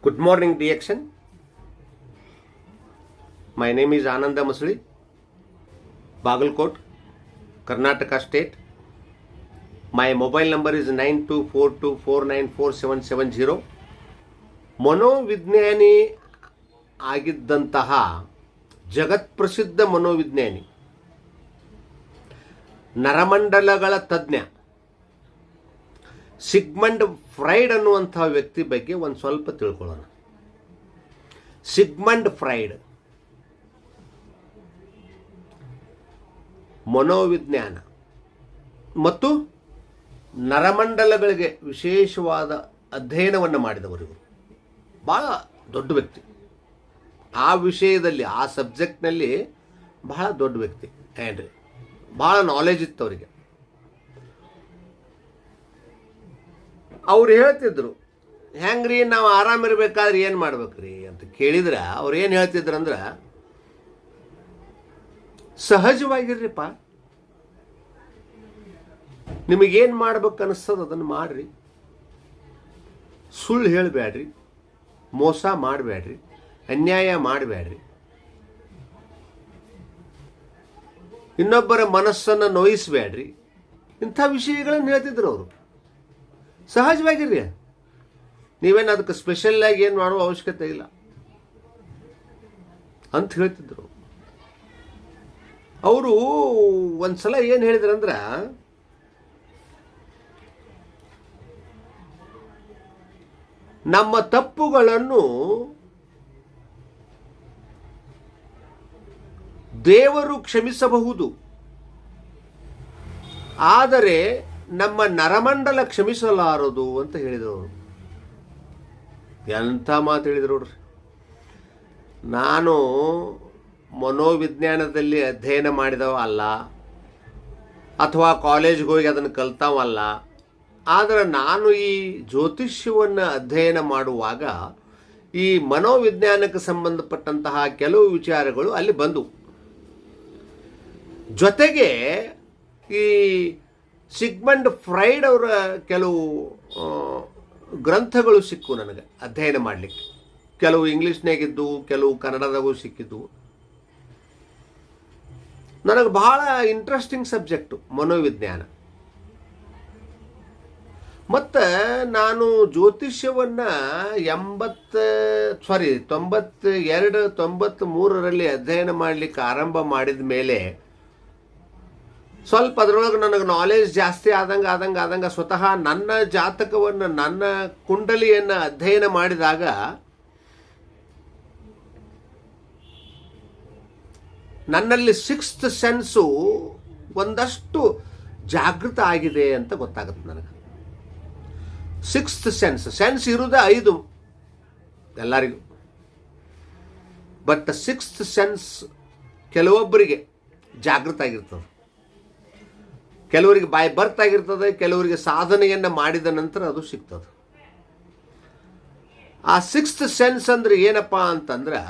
Good morning, DXN. My name is Ananda Masli, Bagalkot, Karnataka State. My mobile number is 9242494770. ಮನೋವಿಜ್ಞಾನಿ ಆಗಿದ್ದಂತಹ ಜಗತ್ಪ್ರಸಿದ್ಧ ಮನೋವಿಜ್ಞಾನಿ, ನರಮಂಡಲಗಳ ತಜ್ಞ Sigmund fried ಅನ್ನುವಂಥ ವ್ಯಕ್ತಿ ಬಗ್ಗೆ ಒಂದು ಸ್ವಲ್ಪ ತಿಳ್ಕೊಳ್ಳೋಣ. ಸಿಗ್ಮಂಡ್ ಫ್ರೈಡ್ ಮನೋವಿಜ್ಞಾನ ಮತ್ತು ನರಮಂಡಲಗಳಿಗೆ ವಿಶೇಷವಾದ ಅಧ್ಯಯನವನ್ನು ಮಾಡಿದವರು. ಭಾಳ ದೊಡ್ಡ ವ್ಯಕ್ತಿ ಆ ವಿಷಯದಲ್ಲಿ, ಆ ಸಬ್ಜೆಕ್ಟ್ನಲ್ಲಿ ಬಹಳ ದೊಡ್ಡ ವ್ಯಕ್ತಿ. ಆ್ಯಂಡ್ ಭಾಳ ನಾಲೆಜ್ ಇತ್ತು ಅವರಿಗೆ. ಅವ್ರು ಹೇಳ್ತಿದ್ರು, ಹೆಂಗ್ರಿ ನಾವು ಆರಾಮಿರ್ಬೇಕಾದ್ರೆ ಏನು ಮಾಡ್ಬೇಕ್ರಿ ಅಂತ ಕೇಳಿದ್ರೆ ಅವ್ರು ಏನು ಹೇಳ್ತಿದ್ರು ಅಂದ್ರೆ, ಸಹಜವಾಗಿರ್ರಿಪ್ಪ, ನಿಮಗೇನು ಮಾಡ್ಬೇಕು ಅನಿಸ್ತದ ಅದನ್ನು ಮಾಡ್ರಿ, ಸುಳ್ಳು ಹೇಳಬೇಡ್ರಿ, ಮೋಸ ಮಾಡಬೇಡ್ರಿ, ಅನ್ಯಾಯ ಮಾಡಬೇಡ್ರಿ, ಇನ್ನೊಬ್ಬರ ಮನಸ್ಸನ್ನು ನೋಯಿಸಬೇಡ್ರಿ, ಇಂಥ ವಿಷಯಗಳನ್ನು ಹೇಳ್ತಿದ್ರು ಅವರು. ಸಹಜವಾಗಿರ್ರಿ, ನೀವೇನು ಅದಕ್ಕೆ ಸ್ಪೆಷಲ್ಲಾಗಿ ಏನು ಮಾಡುವ ಅವಶ್ಯಕತೆ ಇಲ್ಲ ಅಂತ ಹೇಳ್ತಿದ್ರು ಅವರು. ಒಂದು ಸಲ ಏನು ಹೇಳಿದ್ರಂದ್ರೆ, ನಮ್ಮ ತಪ್ಪುಗಳನ್ನು ದೇವರು ಕ್ಷಮಿಸಬಹುದು, ಆದರೆ ನಮ್ಮ ನರಮಂಡಲ ಕ್ಷಮಿಸಲಾರದು ಅಂತ ಹೇಳಿದರು ಅವರು. ಎಂಥ ಮಾತು ಹೇಳಿದ್ರು ನೋಡ್ರಿ. ನಾನು ಮನೋವಿಜ್ಞಾನದಲ್ಲಿ ಅಧ್ಯಯನ ಮಾಡಿದವ ಅಲ್ಲ, ಅಥವಾ ಕಾಲೇಜ್ಗೆ ಹೋಗಿ ಅದನ್ನು ಕಲ್ತವಲ್ಲ. ಆದರೆ ನಾನು ಈ ಜ್ಯೋತಿಷ್ಯವನ್ನು ಅಧ್ಯಯನ ಮಾಡುವಾಗ ಈ ಮನೋವಿಜ್ಞಾನಕ್ಕೆ ಸಂಬಂಧಪಟ್ಟಂತಹ ಕೆಲವು ವಿಚಾರಗಳು ಅಲ್ಲಿ ಬಂದವು. ಜೊತೆಗೆ ಈ ಸಿಗ್ಮಂಡ್ ಫ್ರೈಡ್ ಅವರ ಕೆಲವು ಗ್ರಂಥಗಳು ಸಿಕ್ಕು ನನಗೆ ಅಧ್ಯಯನ ಮಾಡಲಿಕ್ಕೆ. ಕೆಲವು ಇಂಗ್ಲೀಷ್ನಾಗಿದ್ದು, ಕೆಲವು ಕನ್ನಡದಾಗೂ ಸಿಕ್ಕಿದ್ದು. ನನಗೆ ಬಹಳ ಇಂಟ್ರೆಸ್ಟಿಂಗ್ ಸಬ್ಜೆಕ್ಟು ಮನೋವಿಜ್ಞಾನ. ಮತ್ತು ನಾನು ಜ್ಯೋತಿಷ್ಯವನ್ನು 93ರಲ್ಲಿ ಅಧ್ಯಯನ ಮಾಡಲಿಕ್ಕೆ ಆರಂಭ ಮಾಡಿದ ಮೇಲೆ ಸ್ವಲ್ಪ ಅದರೊಳಗೆ ನನಗೆ ನಾಲೆಜ್ ಜಾಸ್ತಿ ಆದಂಗೆ ಸ್ವತಃ ನನ್ನ ಜಾತಕವನ್ನು, ನನ್ನ ಕುಂಡಲಿಯನ್ನು ಅಧ್ಯಯನ ಮಾಡಿದಾಗ ನನ್ನಲ್ಲಿ ಸಿಕ್ಸ್ತ್ ಸೆನ್ಸು ಒಂದಷ್ಟು ಜಾಗೃತ ಆಗಿದೆ ಅಂತ ಗೊತ್ತಾಗುತ್ತೆ ನನಗೆ. ಸಿಕ್ಸ್ತ್ ಸೆನ್ಸ್ ಇರುವುದೇ 5 ಎಲ್ಲರಿಗೂ. ಬಟ್ ಸಿಕ್ಸ್ತ್ ಸೆನ್ಸ್ ಕೆಲವೊಬ್ಬರಿಗೆ ಜಾಗೃತ ಆಗಿರ್ತದೆ, ಕೆಲವರಿಗೆ ಬೈ ಬರ್ತ್ ಆಗಿರ್ತದೆ, ಕೆಲವರಿಗೆ ಸಾಧನೆಯನ್ನು ಮಾಡಿದ ನಂತರ ಅದು ಸಿಗ್ತದೆ. ಆ ಸಿಕ್ಸ್ತ್ ಸೆನ್ಸ್ ಅಂದರೆ ಏನಪ್ಪ ಅಂತಂದ್ರೆ,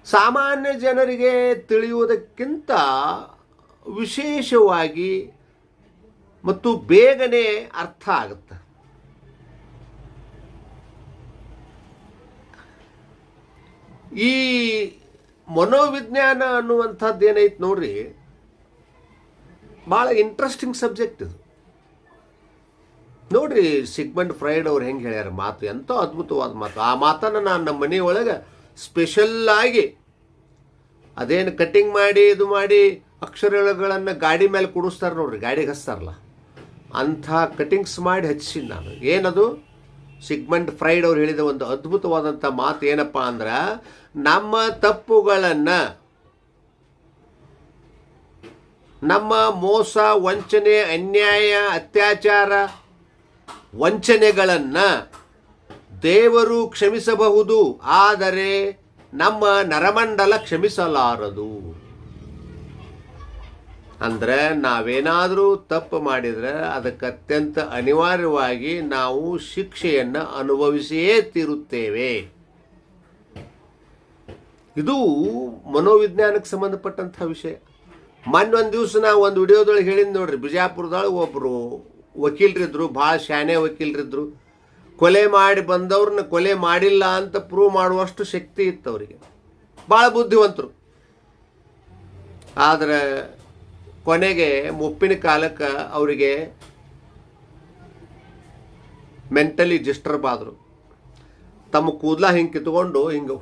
ಸಾಮಾನ್ಯ ಜನರಿಗೆ ತಿಳಿಯುವುದಕ್ಕಿಂತ ವಿಶೇಷವಾಗಿ ಮತ್ತು ಬೇಗನೆ ಅರ್ಥ ಆಗುತ್ತೆ. ಈ ಮನೋವಿಜ್ಞಾನ ಅನ್ನುವಂಥದ್ದು ಏನೈತೆ ನೋಡ್ರಿ, ಭಾಳ ಇಂಟ್ರೆಸ್ಟಿಂಗ್ ಸಬ್ಜೆಕ್ಟ್ ಇದು. ನೋಡ್ರಿ, ಸಿಗ್ಮಂಡ್ ಫ್ರೈಡ್ ಅವ್ರು ಹೆಂಗೆ ಹೇಳ್ಯಾರ ಮಾತು, ಎಂಥ ಅದ್ಭುತವಾದ ಮಾತು. ಆ ಮಾತನ್ನು ನಾನು ನಮ್ಮ ಮನೆಯೊಳಗೆ ಸ್ಪೆಷಲ್ಲಾಗಿ ಅದೇನು ಕಟ್ಟಿಂಗ್ ಮಾಡಿ ಇದು ಮಾಡಿ ಅಕ್ಷರಗಳನ್ನು ಗಾಡಿ ಮೇಲೆ ಕುಡಿಸ್ತಾರೆ ನೋಡ್ರಿ, ಗಾಡಿಗೆ ಹಚ್ತಾರಲ್ಲ, ಅಂಥ ಕಟಿಂಗ್ಸ್ ಮಾಡಿ ಹಚ್ಚಿಸಿ ನಾನು. ಏನದು? ಸಿಗ್ಮಂಡ್ ಫ್ರೈಡ್ ಅವ್ರು ಹೇಳಿದ ಒಂದು ಅದ್ಭುತವಾದಂಥ ಮಾತು ಏನಪ್ಪ ಅಂದ್ರೆ, ನಮ್ಮ ತಪ್ಪುಗಳನ್ನು, ನಮ್ಮ ಮೋಸ, ವಂಚನೆ, ಅನ್ಯಾಯ, ಅತ್ಯಾಚಾರ, ವಂಚನೆಗಳನ್ನು ದೇವರು ಕ್ಷಮಿಸಬಹುದು, ಆದರೆ ನಮ್ಮ ನರಮಂಡಲ ಕ್ಷಮಿಸಲಾರದು. ಅಂದರೆ ನಾವೇನಾದರೂ ತಪ್ಪು ಮಾಡಿದರೆ ಅದಕ್ಕೆ ಅತ್ಯಂತ ಅನಿವಾರ್ಯವಾಗಿ ನಾವು ಶಿಕ್ಷೆಯನ್ನು ಅನುಭವಿಸಿಯೇ ತೀರುತ್ತೇವೆ. ಇದು ಮನೋವಿಜ್ಞಾನಕ್ಕೆ ಸಂಬಂಧಪಟ್ಟಂಥ ವಿಷಯ. ಮೊನ್ನೆ ಒಂದು ದಿವಸ ನಾವು ಒಂದು ವಿಡಿಯೋದೊಳಗೆ ಹೇಳಿದ್ದು ನೋಡ್ರಿ, ಬಿಜಾಪುರದೊಳಗೆ ಒಬ್ಬರು ವಕೀಲರಿದ್ದರು, ಭಾಳ ಶಾಣೆ ವಕೀಲರಿದ್ದರು. ಕೊಲೆ ಮಾಡಿ ಬಂದವ್ರನ್ನ ಕೊಲೆ ಮಾಡಿಲ್ಲ ಅಂತ ಪ್ರೂವ್ ಮಾಡುವಷ್ಟು ಶಕ್ತಿ ಇತ್ತು ಅವರಿಗೆ. ಭಾಳ ಬುದ್ಧಿವಂತರು. ಆದರೆ ಕೊನೆಗೆ ಮುಪ್ಪಿನ ಕಾಲಕ್ಕೆ ಅವರಿಗೆ ಮೆಂಟಲಿ ಡಿಸ್ಟರ್ಬ್ ಆದರು. ತಮ್ಮ ಕೂದಲ ಹಿಂಗೆ ಕಿತ್ಕೊಂಡು ಹಿಂಗೆ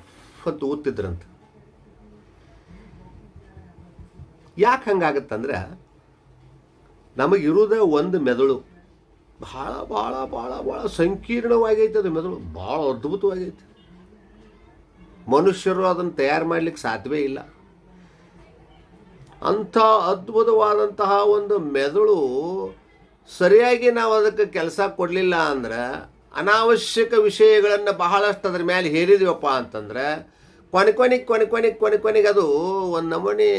ಹೊತ್ತು ಊದ್ತಿದ್ರಂತ. ಯಾಕೆ ಹಂಗಾಗತ್ತಂದ್ರೆ ನಮಗಿರುವುದೇ ಒಂದು ಮೆದುಳು. ಭಾಳ ಭಾಳ ಭಾಳ ಭಾಳ ಸಂಕೀರ್ಣವಾಗೈತೆ ಅದು ಮೆದುಳು. ಭಾಳ ಅದ್ಭುತವಾಗೈತೆ. ಮನುಷ್ಯರು ಅದನ್ನು ತಯಾರು ಮಾಡಲಿಕ್ಕೆ ಸಾಧ್ಯವೇ ಇಲ್ಲ. ಅಂಥ ಅದ್ಭುತವಾದಂತಹ ಒಂದು ಮೆದುಳು ಸರಿಯಾಗಿ ನಾವು ಅದಕ್ಕೆ ಕೆಲಸ ಕೊಡಲಿಲ್ಲ ಅಂದ್ರೆ, ಅನಾವಶ್ಯಕ ವಿಷಯಗಳನ್ನು ಬಹಳಷ್ಟು ಅದ್ರ ಮೇಲೆ ಹೇರಿದೀವಪ್ಪ ಅಂತಂದ್ರೆ ಕೊನೆಗೆ ಅದು ಒಂದು ನಮೂನಿ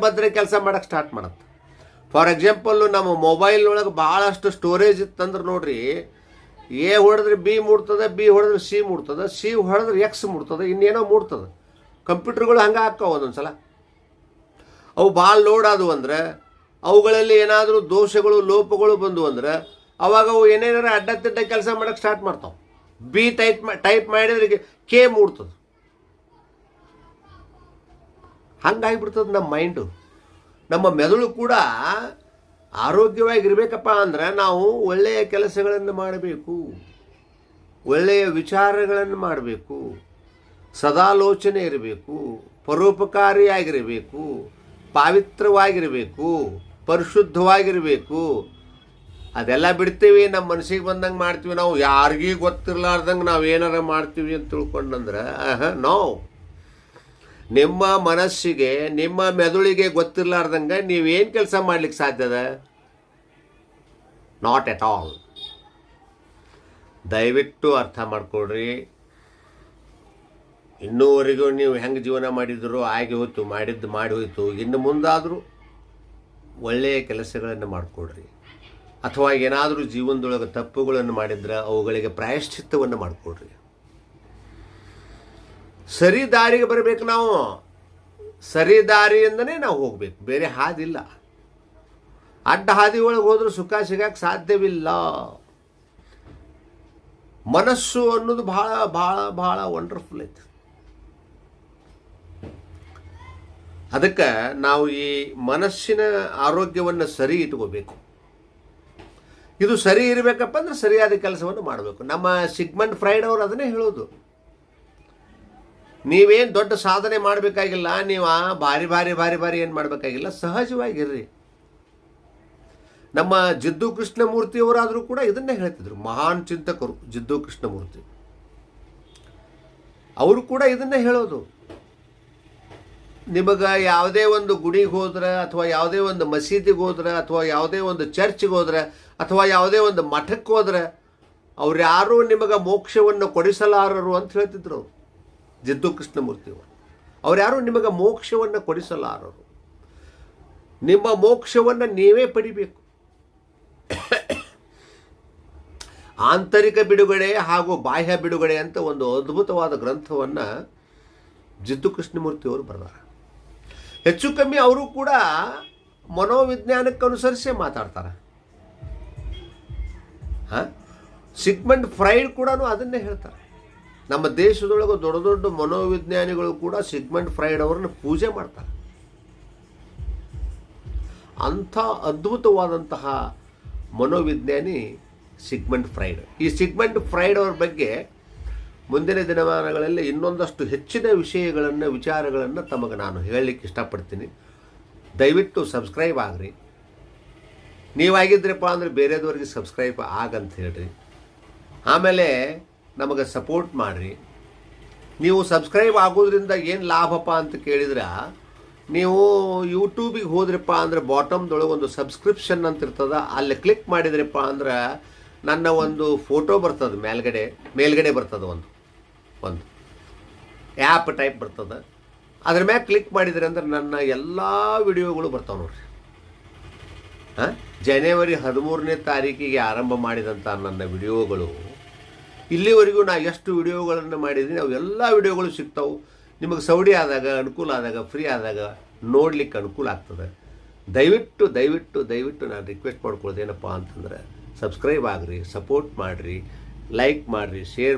ಭದ್ರ ಕೆಲಸ ಮಾಡೋಕ್ಕೆ ಸ್ಟಾರ್ಟ್ ಮಾಡುತ್ತೆ. ಫಾರ್ ಎಕ್ಸಾಂಪಲ್ಲು ನಮ್ಮ ಮೊಬೈಲ್ ಒಳಗೆ ಭಾಳಷ್ಟು ಸ್ಟೋರೇಜ್ ಇತ್ತಂದ್ರೆ ನೋಡ್ರಿ, ಎ ಹೊಡೆದ್ರೆ ಬಿ ಮೂಡ್ತದೆ, ಬಿ ಹೊಡೆದ್ರೆ ಸಿ ಮೂಡ್ತದೆ, ಸಿ ಹೊಡೆದ್ರೆ ಎಕ್ಸ್ ಮೂಡ್ತದೆ, ಇನ್ನೇನೋ ಮೂಡ್ತದೆ. ಕಂಪ್ಯೂಟರ್ಗಳು ಹಂಗೆ ಹಾಕ್ತಾವೆ ಒಂದೊಂದು ಸಲ. ಅವು ಭಾಳ ಲೋಡ್ ಆದವು ಅಂದ್ರೆ, ಅವುಗಳಲ್ಲಿ ಏನಾದರೂ ದೋಷಗಳು ಲೋಪಗಳು ಬಂದು ಅಂದ್ರೆ ಅವಾಗ ಅವು ಏನೇನಾರ ಅಡ್ಡ ಕೆಲಸ ಮಾಡೋಕ್ಕೆ ಸ್ಟಾರ್ಟ್ ಮಾಡ್ತಾವೆ. ಬಿ ಟೈಪ್ ಮಾಡಿದ್ರೆ ಕೆ ಮೂಡ್ತದೆ. ಹಂಗಾಗಿಬಿಡ್ತದೆ ನಮ್ಮ ಮೈಂಡು. ನಮ್ಮ ಮೆದುಳು ಕೂಡ ಆರೋಗ್ಯವಾಗಿರ್ಬೇಕಪ್ಪ ಅಂದ್ರೆ ನಾವು ಒಳ್ಳೆಯ ಕೆಲಸಗಳನ್ನು ಮಾಡಬೇಕು, ಒಳ್ಳೆಯ ವಿಚಾರಗಳನ್ನು ಮಾಡಬೇಕು, ಸದಾಲೋಚನೆ ಇರಬೇಕು, ಪರೋಪಕಾರಿಯಾಗಿರಬೇಕು, ಪಾವಿತ್ರವಾಗಿರಬೇಕು, ಪರಿಶುದ್ಧವಾಗಿರಬೇಕು. ಅದೆಲ್ಲ ಬಿಡ್ತೀವಿ, ನಮ್ಮ ಮನಸ್ಸಿಗೆ ಬಂದಂಗೆ ಮಾಡ್ತೀವಿ. ನಾವು ಯಾರಿಗೂ ಗೊತ್ತಿರ್ಲಾರ್ದಂಗೆ ನಾವು ಏನಾರ ಮಾಡ್ತೀವಿ ಅಂತ ತಿಳ್ಕೊಂಡಂದ್ರೆ ನೋ. ನಿಮ್ಮ ಮನಸ್ಸಿಗೆ, ನಿಮ್ಮ ಮೆದುಳಿಗೆ ಗೊತ್ತಿರ್ಲಾರ್ದಂಗೆ ನೀವೇನು ಕೆಲಸ ಮಾಡ್ಲಿಕ್ಕೆ ಸಾಧ್ಯದ? Not at all. ದಯವಿಟ್ಟು ಅರ್ಥ ಮಾಡ್ಕೊಳ್ರಿ. ಇನ್ನೂವರೆಗೂ ನೀವು ಹೆಂಗೆ ಜೀವನ ಮಾಡಿದ್ರು ಆಗಿ ಹೋಯ್ತು, ಮಾಡಿ ಹೋಯ್ತು. ಇನ್ನು ಮುಂದಾದರೂ ಒಳ್ಳೆಯ ಕೆಲಸಗಳನ್ನು ಮಾಡಿಕೊಡ್ರಿ. ಅಥವಾ ಏನಾದರೂ ಜೀವನದೊಳಗೆ ತಪ್ಪುಗಳನ್ನು ಮಾಡಿದ್ರೆ ಅವುಗಳಿಗೆ ಪ್ರಾಯಶ್ಚಿತ್ತವನ್ನು ಮಾಡಿಕೊಡ್ರಿ. ಸರಿ ದಾರಿಗೆ ಬರಬೇಕು. ನಾವು ಸರಿ ದಾರಿಯಿಂದನೇ ನಾವು ಹೋಗಬೇಕು, ಬೇರೆ ಹಾದಿಲ್ಲ. ಅಡ್ಡ ಹಾದಿ ಒಳಗೆ ಹೋದ್ರೂ ಸುಖ ಸಿಗಕ್ಕೆ ಸಾಧ್ಯವಿಲ್ಲ. ಮನಸ್ಸು ಅನ್ನೋದು ಭಾಳ ಭಾಳ ಭಾಳ ವಂಡರ್ಫುಲ್ ಐತೆ. ಅದಕ್ಕೆ ನಾವು ಈ ಮನಸ್ಸಿನ ಆರೋಗ್ಯವನ್ನು ಸರಿ ಇಟ್ಕೋಬೇಕು. ಇದು ಸರಿ ಇರಬೇಕಪ್ಪ ಅಂದ್ರೆ ಸರಿಯಾದ ಕೆಲಸವನ್ನು ಮಾಡಬೇಕು. ನಮ್ಮ ಸಿಗ್ಮಂಡ್ ಫ್ರೈಡ್ ಅವರು ಅದನ್ನೇ ಹೇಳೋದು. ನೀವೇನು ದೊಡ್ಡ ಸಾಧನೆ ಮಾಡಬೇಕಾಗಿಲ್ಲ, ನೀವು ಭಾರಿ ಭಾರಿ ಭಾರಿ ಭಾರಿ ಏನು ಮಾಡಬೇಕಾಗಿಲ್ಲ, ಸಹಜವಾಗಿರ್ರಿ. ನಮ್ಮ ಜಿದ್ದು ಕೃಷ್ಣಮೂರ್ತಿಯವರಾದರೂ ಕೂಡ ಇದನ್ನೇ ಹೇಳ್ತಿದ್ರು. ಮಹಾನ್ ಚಿಂತಕರು ಜಿದ್ದು ಕೃಷ್ಣಮೂರ್ತಿ ಅವರು ಕೂಡ ಇದನ್ನೇ ಹೇಳೋದು. ನಿಮಗೆ ಯಾವುದೇ ಒಂದು ಗುಡಿಗೆ ಹೋದ್ರೆ, ಅಥವಾ ಯಾವುದೇ ಒಂದು ಮಸೀದಿಗೆ ಹೋದ್ರೆ, ಅಥವಾ ಯಾವುದೇ ಒಂದು ಚರ್ಚ್ಗೆ ಹೋದ್ರೆ, ಅಥವಾ ಯಾವುದೇ ಒಂದು ಮಠಕ್ಕೆ ಹೋದ್ರೆ ಅವ್ರು ಯಾರೂ ನಿಮಗೆ ಮೋಕ್ಷವನ್ನು ಕೊಡಿಸಲಾರರು ಅಂತ ಹೇಳ್ತಿದ್ರು ಅವರು, ಜಿದ್ದು ಕೃಷ್ಣಮೂರ್ತಿಯವರು. ಅವ್ರು ಯಾರೂ ನಿಮಗೆ ಮೋಕ್ಷವನ್ನು ಕೊಡಿಸಲಾರರು. ನಿಮ್ಮ ಮೋಕ್ಷವನ್ನು ನೀವೇ ಪಡಿಬೇಕು. ಆಂತರಿಕ ಬಿಡುಗಡೆ ಹಾಗೂ ಬಾಹ್ಯ ಬಿಡುಗಡೆ ಅಂತ ಒಂದು ಅದ್ಭುತವಾದ ಗ್ರಂಥವನ್ನು ಜಿದ್ದು ಕೃಷ್ಣಮೂರ್ತಿಯವರು ಬರೆದಾರೆ. ಹೆಚ್ಚು ಕಮ್ಮಿ ಅವರು ಕೂಡ ಮನೋವಿಜ್ಞಾನಕ್ಕೆ ಅನುಸರಿಸೇ ಮಾತಾಡ್ತಾರೆ. ಸಿಗ್ಮಂಡ್ ಫ್ರೈಡ್ ಕೂಡ ಅದನ್ನೇ ಹೇಳ್ತಾರೆ. ನಮ್ಮ ದೇಶದೊಳಗೆ ದೊಡ್ಡ ದೊಡ್ಡ ಮನೋವಿಜ್ಞಾನಿಗಳು ಕೂಡ ಸಿಗ್ಮಂಡ್ ಫ್ರೈಡ್ ಅವರನ್ನು ಪೂಜೆ ಮಾಡ್ತಾರೆ. ಅಂಥ ಅದ್ಭುತವಾದಂತಹ ಮನೋವಿಜ್ಞಾನಿ ಸಿಗ್ಮಂಡ್ ಫ್ರೈಡ್. ಈ ಸಿಗ್ಮಂಡ್ ಫ್ರೈಡ್ ಅವ್ರ ಬಗ್ಗೆ ಮುಂದಿನ ದಿನಮಾನಗಳಲ್ಲಿ ಇನ್ನೊಂದಷ್ಟು ಹೆಚ್ಚಿನ ವಿಚಾರಗಳನ್ನು ತಮಗೆ ನಾನು ಹೇಳಲಿಕ್ಕೆ ಇಷ್ಟಪಡ್ತೀನಿ. ದಯವಿಟ್ಟು ಸಬ್ಸ್ಕ್ರೈಬ್ ಆಗ್ರಿ. ನೀವಾಗಿದ್ರಪ್ಪ ಅಂದರೆ ಬೇರೆದವ್ರಿಗೆ ಸಬ್ಸ್ಕ್ರೈಬ್ ಆಗಂತ ಹೇಳ್ರಿ. ಆಮೇಲೆ ನಮಗೆ ಸಪೋರ್ಟ್ ಮಾಡಿರಿ. ನೀವು ಸಬ್ಸ್ಕ್ರೈಬ್ ಆಗೋದ್ರಿಂದ ಏನು ಲಾಭಪ್ಪ ಅಂತ ಕೇಳಿದ್ರೆ, ನೀವು ಯೂಟ್ಯೂಬಿಗೆ ಹೋದ್ರಪ್ಪ ಅಂದರೆ ಬಾಟಮ್ದೊಳಗೆ ಒಂದು ಸಬ್ಸ್ಕ್ರಿಪ್ಷನ್ ಅಂತ ಇರ್ತದೆ. ಅಲ್ಲಿ ಕ್ಲಿಕ್ ಮಾಡಿದ್ರಪ್ಪ ಅಂದ್ರೆ ನನ್ನ ಒಂದು ಫೋಟೋ ಬರ್ತದೆ, ಮೇಲ್ಗಡೆ ಬರ್ತದೆ, ಒಂದು ಆ್ಯಪ್ ಟೈಪ್ ಬರ್ತದೆ. ಅದ್ರ ಮ್ಯಾಗೆ ಕ್ಲಿಕ್ ಮಾಡಿದ್ರಿ ಅಂದ್ರೆ ನನ್ನ ಎಲ್ಲ ವಿಡಿಯೋಗಳು ಬರ್ತಾವೆ ನೋಡ್ರಿ. ಜನವರಿ 13ನೇ ತಾರೀಕಿಗೆ ಆರಂಭ ಮಾಡಿದಂಥ ನನ್ನ ವಿಡಿಯೋಗಳು ಇಲ್ಲಿವರೆಗೂ ನಾನು ಎಷ್ಟು ವಿಡಿಯೋಗಳನ್ನು ಮಾಡಿದ್ದೀನಿ ಅವೆಲ್ಲ ವಿಡಿಯೋಗಳು ಸಿಗ್ತಾವೆ. ನಿಮಗೆ ಸೌಡಿ ಆದಾಗ, ಅನುಕೂಲ ಆದಾಗ, ಫ್ರೀ ಆದಾಗ ನೋಡಲಿಕ್ಕೆ ಅನುಕೂಲ ಆಗ್ತದೆ. ದಯವಿಟ್ಟು ನಾನು ರಿಕ್ವೆಸ್ಟ್ ಮಾಡ್ಕೊಳ್ಳೋದೇನಪ್ಪ ಅಂತಂದರೆ ಸಬ್ಸ್ಕ್ರೈಬ್ ಆಗ್ರಿ, ಸಪೋರ್ಟ್ ಮಾಡಿರಿ, ಲೈಕ್ ಮಾಡಿರಿ, ಶೇರ್